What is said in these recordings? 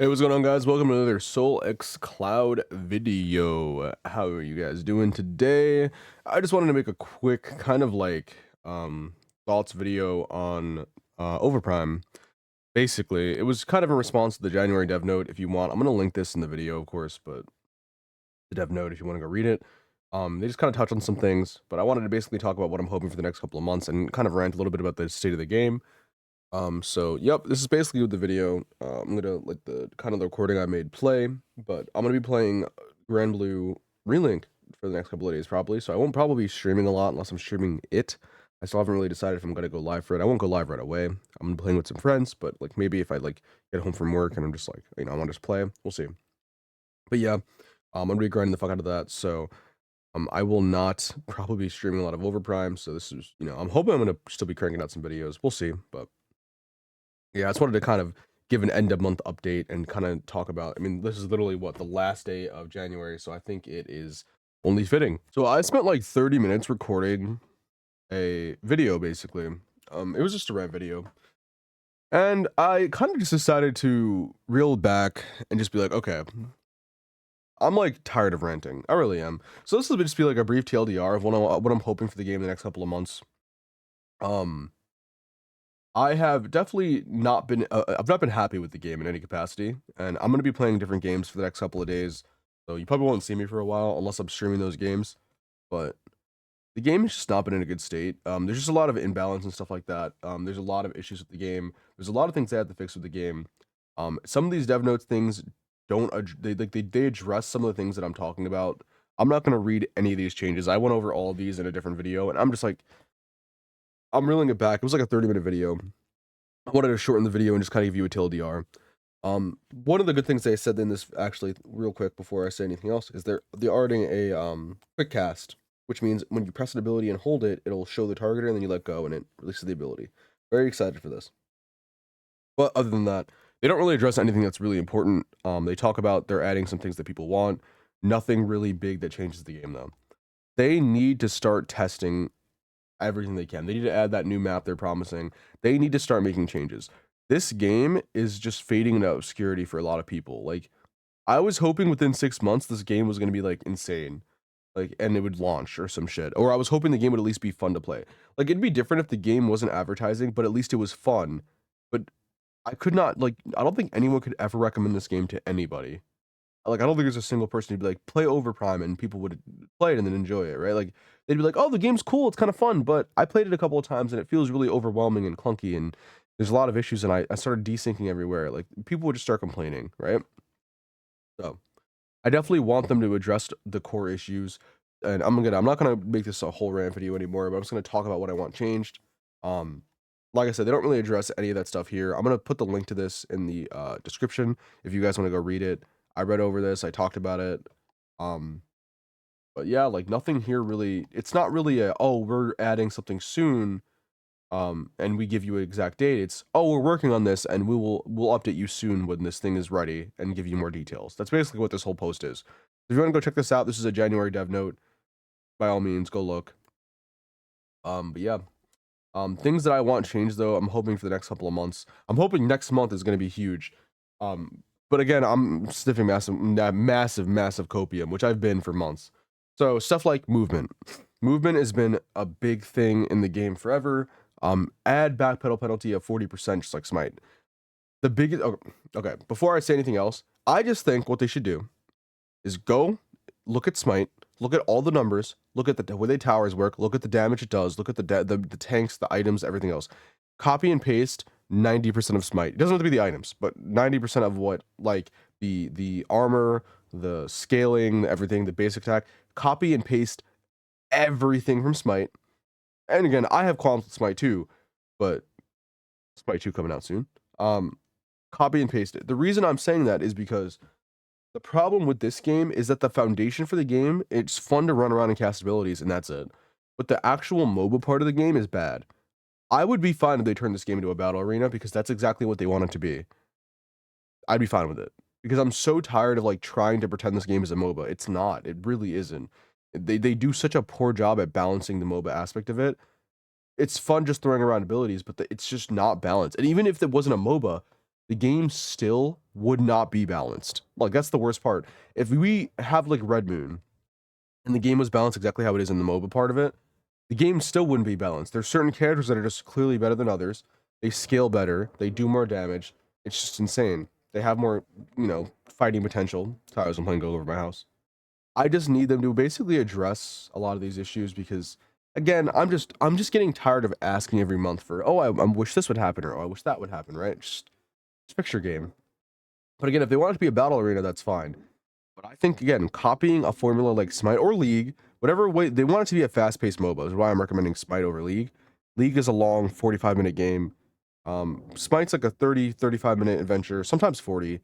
Hey, what's going on, guys? Welcome to another Soul X Cloud video. How are you guys doing today? I just wanted to make a quick kind of like thoughts video on Overprime. Basically, it was kind of in response to the January dev note. If you want, I'm gonna link this in the video, of course, but the dev note if you want to go read it. They just kind of touch on some things, but I wanted to basically talk about what I'm hoping for the next couple of months and kind of rant a little bit about the state of the game. So yep, this is basically the video. I'm gonna let the kind of the recording I made play, but I'm gonna be playing Grand Blue Relink for the next couple of days probably. So I won't probably be streaming a lot unless I'm streaming it. I still haven't really decided if I'm gonna go live for it. I won't go live right away. I'm gonna be playing with some friends, but like maybe if I like get home from work and I'm just like, I want to just play, we'll see. But yeah, I'm gonna be grinding the fuck out of that. So I will not probably be streaming a lot of Overprime. So this is, I'm hoping I'm gonna still be cranking out some videos. We'll see, but. Yeah, I just wanted to kind of give an end of month update and kind of talk about. I mean, this is literally what the last day of January, so I think it is only fitting. So I spent like 30 minutes recording a video basically. It was just a rant video. And I kind of just decided to reel back and just be like, okay, I'm like tired of ranting. I really am. So this will just be like a brief TLDR of what I'm hoping for the game in the next couple of months. Um I have definitely not been I've not been happy with the game in any capacity, and I'm gonna be playing different games for the next couple of days. So you probably won't see me for a while unless I'm streaming those games. But the game has just not been in a good state. There's just a lot of imbalance and stuff like that. There's a lot of issues with the game. There's a lot of things they have to fix with the game. Some of these dev notes things don't they address some of the things that I'm talking about. I'm not gonna read any of these changes. I went over all of these in a different video, and I'm just like I'm reeling it back. It was like a 30-minute video. I wanted to shorten the video and just kind of give you a TLDR. One of the good things they said in this, actually, real quick before I say anything else, is they're adding a quick cast, which means when you press an ability and hold it, it'll show the targeter and then you let go and it releases the ability. Very excited for this. But other than that, they don't really address anything that's really important. They talk about they're adding some things that people want. Nothing really big that changes the game though. They need to start testing everything they can. They need to add that new map they're promising. They need to start making changes. This game is just fading into obscurity for a lot of people. Like, I was hoping within 6 months this game was gonna be like insane, like, and it would launch or some shit. Or I was hoping the game would at least be fun to play. Like, it'd be different if the game wasn't advertising, but at least it was fun. But I could not like. I don't think anyone could ever recommend this game to anybody. Like, I don't think there's a single person who'd be like, play Overprime, and people would play it and then enjoy it, right? Like, they'd be like, oh, the game's cool, it's kind of fun, but I played it a couple of times and it feels really overwhelming and clunky, and there's a lot of issues, and I started desyncing everywhere. Like, people would just start complaining, right? So, I definitely want them to address the core issues, and I'm not gonna make this a whole rant video anymore, but I'm just gonna talk about what I want changed. Um, like I said, they don't really address any of that stuff here. I'm gonna put the link to this in the description if you guys want to go read it. I read over this, I talked about it. Um, but yeah, like nothing here really. It's not really a oh we're adding something soon, and we give you an exact date. It's oh we're working on this and we'll update you soon when this thing is ready and give you more details. That's basically what this whole post is. If you want to go check this out, this is a January dev note. By all means, go look. But yeah. Things that I want changed though, I'm hoping for the next couple of months. I'm hoping next month is going to be huge. But again, I'm sniffing massive copium, which I've been for months. So stuff like movement. Movement has been a big thing in the game forever. Add backpedal penalty of 40%, just like Smite. The biggest. Okay, before I say anything else, I just think what they should do is go look at Smite, look at all the numbers, look at the way the towers work, look at the damage it does, look at the tanks, the items, everything else. Copy and paste 90% of Smite. It doesn't have to be the items, but 90% of what, like the armor, the scaling, everything, the basic attack. Copy and paste everything from Smite. And again, I have qualms with Smite 2, but Smite 2 coming out soon. Copy and paste it. The reason I'm saying that is because the problem with this game is that the foundation for the game, it's fun to run around and cast abilities, and that's it. But the actual MOBA part of the game is bad. I would be fine if they turned this game into a battle arena because that's exactly what they want it to be. I'd be fine with it. Because I'm so tired of like trying to pretend this game is a MOBA. It's not. It really isn't. They do such a poor job at balancing the MOBA aspect of it. It's fun just throwing around abilities, but it's just not balanced. And even if it wasn't a MOBA, the game still would not be balanced. Like, that's the worst part. If we have like Red Moon and the game was balanced exactly how it is in the MOBA part of it, the game still wouldn't be balanced. There's certain characters that are just clearly better than others. They scale better. They do more damage. It's just insane. They have more, fighting potential. Sorry, I was playing Go Over My House. I just need them to basically address a lot of these issues because, again, I'm just getting tired of asking every month for, oh, I wish this would happen, or oh, I wish that would happen, right? Just fix your game. But again, if they want it to be a battle arena, that's fine. But I think, again, copying a formula like Smite or League, whatever way they want it to be, a fast-paced MOBA is why I'm recommending Smite over League. League is a long 45-minute game. Smite's like a 35-minute adventure, sometimes 40.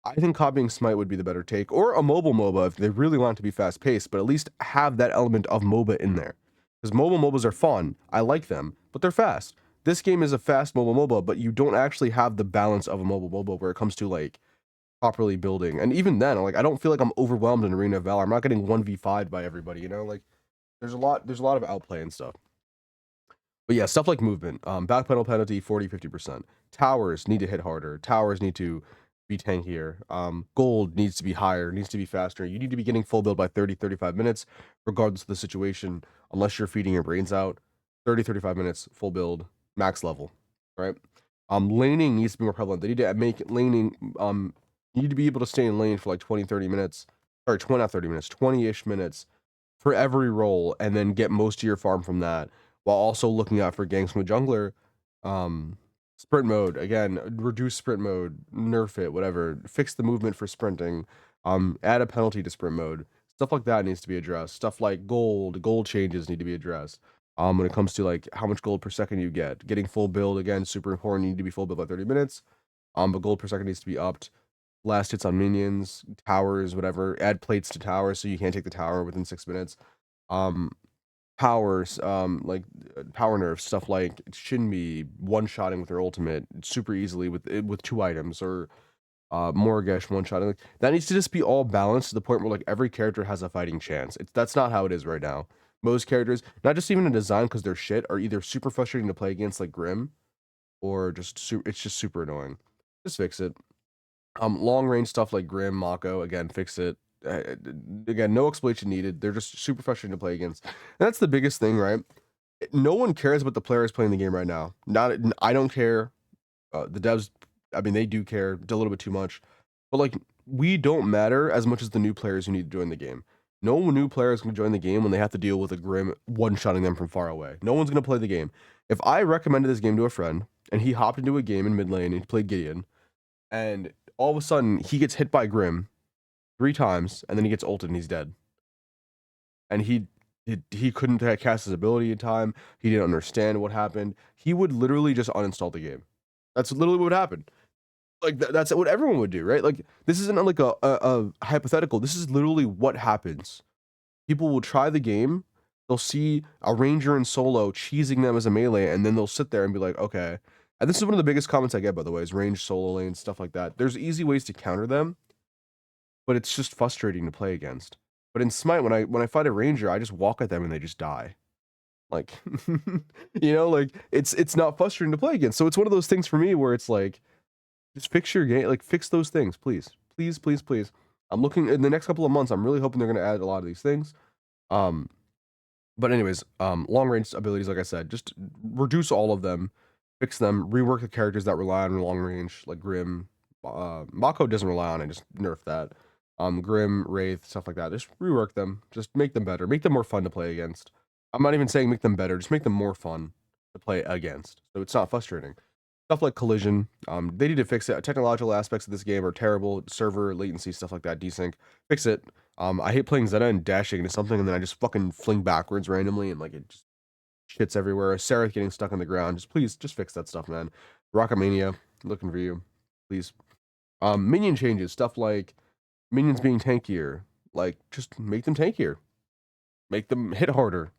I think copying Smite would be the better take, or a mobile MOBA if they really want it to be fast-paced, but at least have that element of MOBA in there. Because mobile MOBAs are fun. I like them, but they're fast. This game is a fast mobile MOBA, but you don't actually have the balance of a mobile MOBA where it comes to like properly building. And even then, like, I don't feel like I'm overwhelmed in Arena of Valor. I'm not getting 1v5'd by everybody, Like, there's a lot of outplay and stuff. But yeah, stuff like movement, back pedal penalty 40-50%. Towers need to hit harder. Towers need to be tankier. Gold needs to be higher, needs to be faster. You need to be getting full build by 30-35 minutes, regardless of the situation, unless you're feeding your brains out. 30-35 minutes, full build, max level, right? Laning needs to be more prevalent. They need to make laning, you need to be able to stay in lane for like 20-30 minutes, or 20, not 30 minutes, 20-ish minutes for every role, and then get most of your farm from that, while also looking out for ganks from the jungler. Sprint mode, again, reduce sprint mode, nerf it, whatever. Fix the movement for sprinting. Add a penalty to sprint mode. Stuff like that needs to be addressed. Stuff like gold changes need to be addressed. When it comes to like how much gold per second you get, getting full build, again, super important. You need to be full build by 30 minutes. But gold per second needs to be upped. Last hits on minions, towers, whatever. Add plates to towers so you can't take the tower within 6 minutes. Um, powers, power nerfs, stuff like Shinbi one-shotting with their ultimate super easily with 2 items, or Morgesh one-shotting. Like, that needs to just be all balanced to the point where like every character has a fighting chance. That's not how it is right now. Most characters, not just even in design because they're shit, are either super frustrating to play against like Grim, or it's just super annoying. Just fix it. Long range stuff like Grim, Mako, again, fix it. Again, no explanation needed. They're just super frustrating to play against. And that's the biggest thing, right? No one cares about the players playing the game right now. I don't care. The devs, I mean, they do care a little bit too much, but like, we don't matter as much as the new players who need to join the game. No new player is going to join the game when they have to deal with a Grim one-shotting them from far away. No one's going to play the game. If I recommended this game to a friend and he hopped into a game in mid lane and he played Gideon, and all of a sudden he gets hit by Grim 3 times, and then he gets ulted and he's dead. And he couldn't cast his ability in time. He didn't understand what happened. He would literally just uninstall the game. That's literally what would happen. Like, that's what everyone would do, right? Like, this isn't like a hypothetical. This is literally what happens. People will try the game. They'll see a ranger in solo cheesing them as a melee, and then they'll sit there and be like, okay. And this is one of the biggest comments I get, by the way, is range solo lanes, stuff like that. There's easy ways to counter them, but it's just frustrating to play against. But in Smite, when I fight a ranger, I just walk at them and they just die. Like, like, it's not frustrating to play against. So it's one of those things for me where it's like, just fix your game, like, fix those things, please, please, please, please. I'm looking in the next couple of months. I'm really hoping they're going to add a lot of these things. But anyways, long range abilities, like I said, just reduce all of them, fix them, rework the characters that rely on long range, like Grim. Mako doesn't rely on it, just nerf that. Grim, Wraith, stuff like that. Just rework them, just make them better, make them more fun to play against. I'm not even saying make them better, just make them more fun to play against, so it's not frustrating. Stuff like collision, they need to fix it. Technological aspects of this game are terrible. Server latency, stuff like that, desync. Fix it. I hate playing Zeta and dashing into something and then I just fucking fling backwards randomly and like it just shits everywhere. Sarah getting stuck on the ground. Please, just fix that stuff, man. Rocketmania, looking for you, please. Minion changes, stuff like minions being tankier. Like, just make them tankier. Make them hit harder.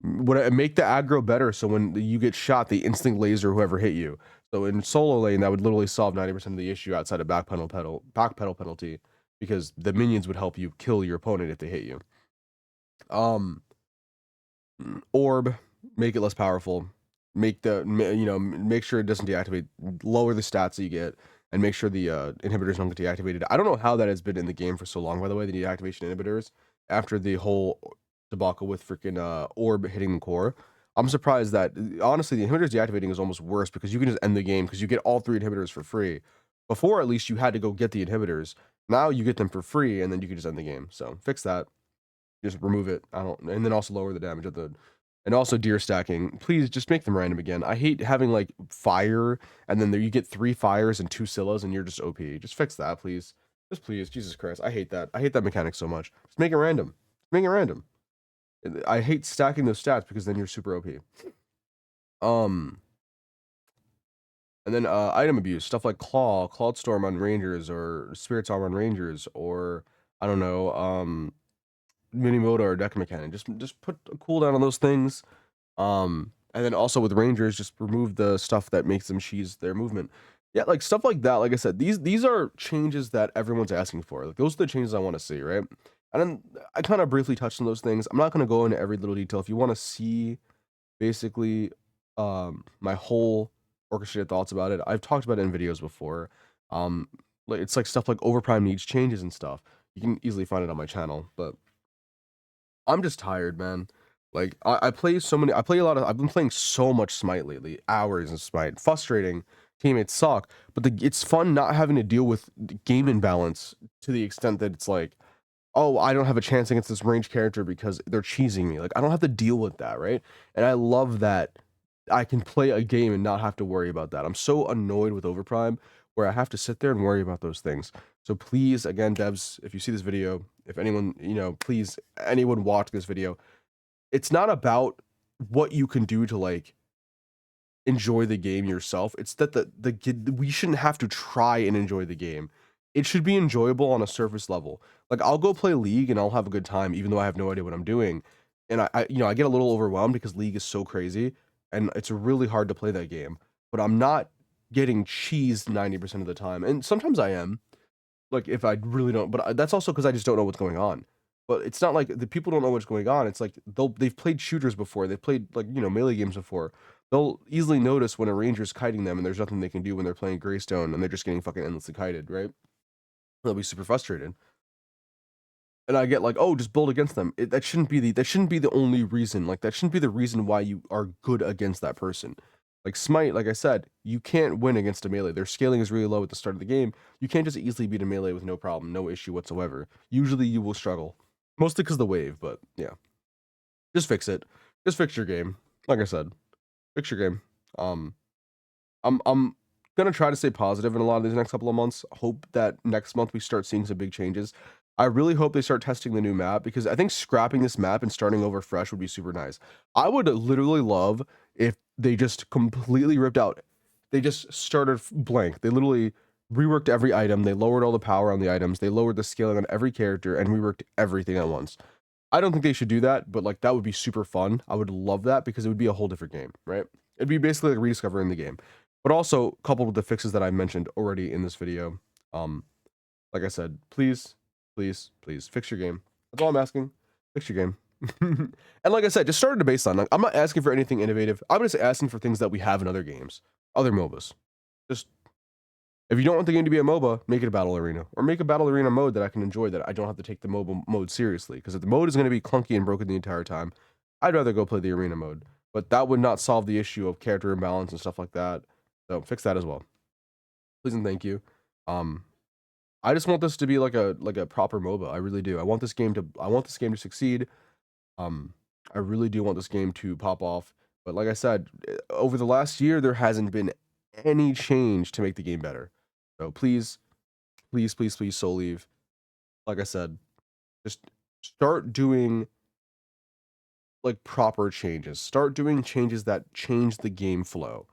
Make the aggro better so when you get shot, they instant laser whoever hit you. So in solo lane, that would literally solve 90% of the issue outside of back pedal penalty, because the minions would help you kill your opponent if they hit you. Orb, make it less powerful. Make sure it doesn't deactivate. Lower the stats that you get. and make sure the inhibitors don't get deactivated. I don't know how that has been in the game for so long, by the way, the deactivation inhibitors after the whole debacle with freaking orb hitting the core. I'm surprised that honestly the inhibitors deactivating is almost worse because you can just end the game because you get all 3 inhibitors for free. Before, at least, you had to go get the inhibitors. Now you get them for free, and then you can just end the game. So fix that. Just remove it. I don't, and then also lower the damage of the, and also deer stacking. Please just make them random again. I hate having like fire, and then there you get 3 fires and 2 Scyllas, and you're just OP. Just fix that, please. Just please, Jesus Christ. I hate that. I hate that mechanic so much. Just make it random. Make it random. I hate stacking those stats because then you're super OP. And then item abuse, stuff like Cloud Storm on Rangers, or Spirit's Armor on Rangers, or I don't know, Mini Moda or Deca Cannon. Just put a cooldown on those things. And then also with Rangers, just remove the stuff that makes them cheese their movement. Yeah, like stuff like that. Like I said, these are changes that everyone's asking for. Like those are the changes I want to see, right? And then I kind of briefly touched on those things. I'm not going to go into every little detail. If you want to see basically my whole orchestrated thoughts about it, I've talked about it in videos before. Like it's like stuff like Overprime needs changes and stuff. You can easily find it on my channel, but I'm just tired, man. Like I play so many. I play a lot of. I've been playing so much Smite lately. Hours in Smite. Frustrating. Teammates suck, but it's fun not having to deal with the game imbalance to the extent that it's like, oh, I don't have a chance against this range character because they're cheesing me. Like I don't have to deal with that, right? And I love that I can play a game and not have to worry about that. I'm so annoyed with Overprime where I have to sit there and worry about those things. So please, again, devs, if you see this video, if anyone, please, anyone watch this video, it's not about what you can do to like enjoy the game yourself. It's that we shouldn't have to try and enjoy the game. It should be enjoyable on a surface level. Like I'll go play League and I'll have a good time even though I have no idea what I'm doing. And I get a little overwhelmed because League is so crazy and it's really hard to play that game. But I'm not getting cheesed 90% of the time. And sometimes I am. Like if I really don't, but that's also because I just don't know what's going on. But it's not like the people don't know what's going on. It's like they've played shooters before. They've played like melee games before. They'll easily notice when a ranger's kiting them and there's nothing they can do when they're playing Greystone and they're just getting fucking endlessly kited, right? They'll be super frustrated. And I get like, oh, just build against them. That shouldn't be the only reason. Like that shouldn't be the reason why you are good against that person. Like Smite, like I said, you can't win against a melee. Their scaling is really low at the start of the game. You can't just easily beat a melee with no problem, no issue whatsoever. Usually you will struggle. Mostly because of the wave, but yeah. Just fix it. Just fix your game. Like I said, fix your game. I'm gonna try to stay positive in a lot of these next couple of months. Hope that next month we start seeing some big changes. I really hope they start testing the new map because I think scrapping this map and starting over fresh would be super nice. I would literally love if they just completely ripped out. They just started blank. They literally reworked every item. They lowered all the power on the items. They lowered the scaling on every character and reworked everything at once. I don't think they should do that, but like that would be super fun. I would love that because it would be a whole different game, right? It'd be basically like rediscovering the game. But also coupled with the fixes that I mentioned already in this video. Like I said, please, please, please fix your game. That's all I'm asking. Fix your game. And like I said, just start at a baseline. Like, I'm not asking for anything innovative. I'm just asking for things that we have in other games, other MOBAs. Just if you don't want the game to be a MOBA, make it a battle arena, or make a battle arena mode that I can enjoy. That I don't have to take the MOBA mode seriously. Because if the mode is going to be clunky and broken the entire time, I'd rather go play the arena mode. But that would not solve the issue of character imbalance and stuff like that. So fix that as well. Please and thank you. I just want this to be like a proper MOBA. I really do. I want this game to succeed. I really do want this game to pop off. But like I said, over the last year, there hasn't been any change to make the game better. So please, please, please, please, Soul Leave. Like I said, just start doing like proper changes. Start doing changes that change the game flow.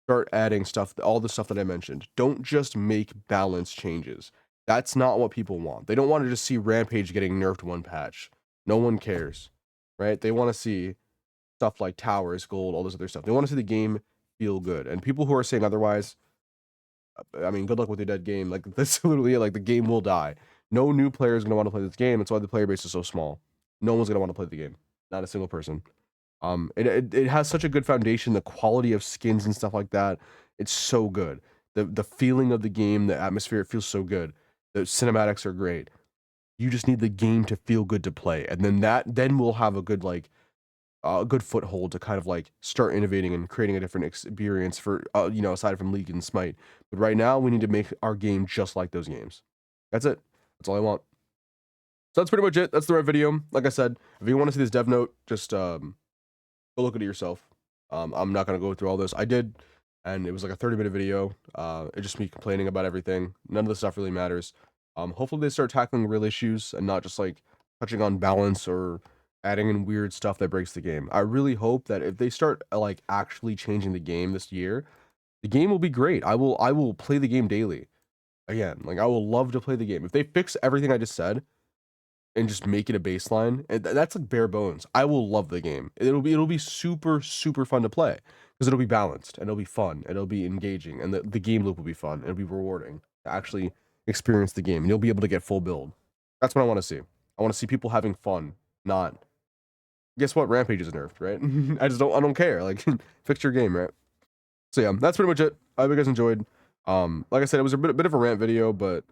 Start adding stuff, all the stuff that I mentioned. Don't just make balance changes. That's not what people want. They don't want to just see Rampage getting nerfed one patch. No one cares, right? They want to see stuff like towers, gold, all this other stuff. They want to see the game feel good. And people who are saying otherwise, I mean, good luck with your dead game. Like that's literally it. Like the game will die. No new player is going to want to play this game. That's why the player base is so small. No one's going to want to play the game. Not a single person. It has such a good foundation. The quality of skins and stuff like that, it's so good. The feeling of the game, the atmosphere, it feels so good. The cinematics are great. You just need the game to feel good to play, and then we'll have a good like a good foothold to kind of like start innovating and creating a different experience for aside from League and Smite. But right now, we need to make our game just like those games. That's it. That's all I want. So that's pretty much it. That's the right video. Like I said, if you want to see this dev note, just go look at it yourself. I'm not gonna go through all this. I did, and it was like a 30-minute video. It's just me complaining about everything. None of the stuff really matters. Hopefully they start tackling real issues and not just like touching on balance or adding in weird stuff that breaks the game. I really hope that if they start like actually changing the game this year, the game will be great. I will play the game daily. Again, like I will love to play the game. If they fix everything I just said, and just make it a baseline. And that's like bare bones. I will love the game. It'll be super super fun to play because it'll be balanced and it'll be fun and it'll be engaging and the game loop will be fun. It'll be rewarding to actually experience the game and you'll be able to get full build. That's what I want to see. I want to see people having fun, not guess what? Rampage is nerfed, right? I don't care. Like fix your game, right? So yeah, that's pretty much it. I hope you guys enjoyed. Like I said, it was a bit of a rant video, but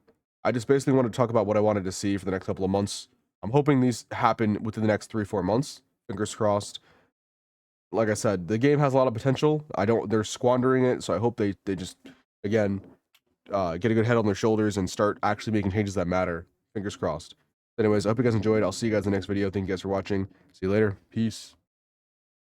I just basically wanted to talk about what I wanted to see for the next couple of months. I'm hoping these happen within the next 3-4 months. Fingers crossed. Like I said, the game has a lot of potential. They're squandering it, so I hope they just again get a good head on their shoulders and start actually making changes that matter. Fingers crossed. Anyways, I hope you guys enjoyed. I'll see you guys in the next video. Thank you guys for watching. See you later. Peace.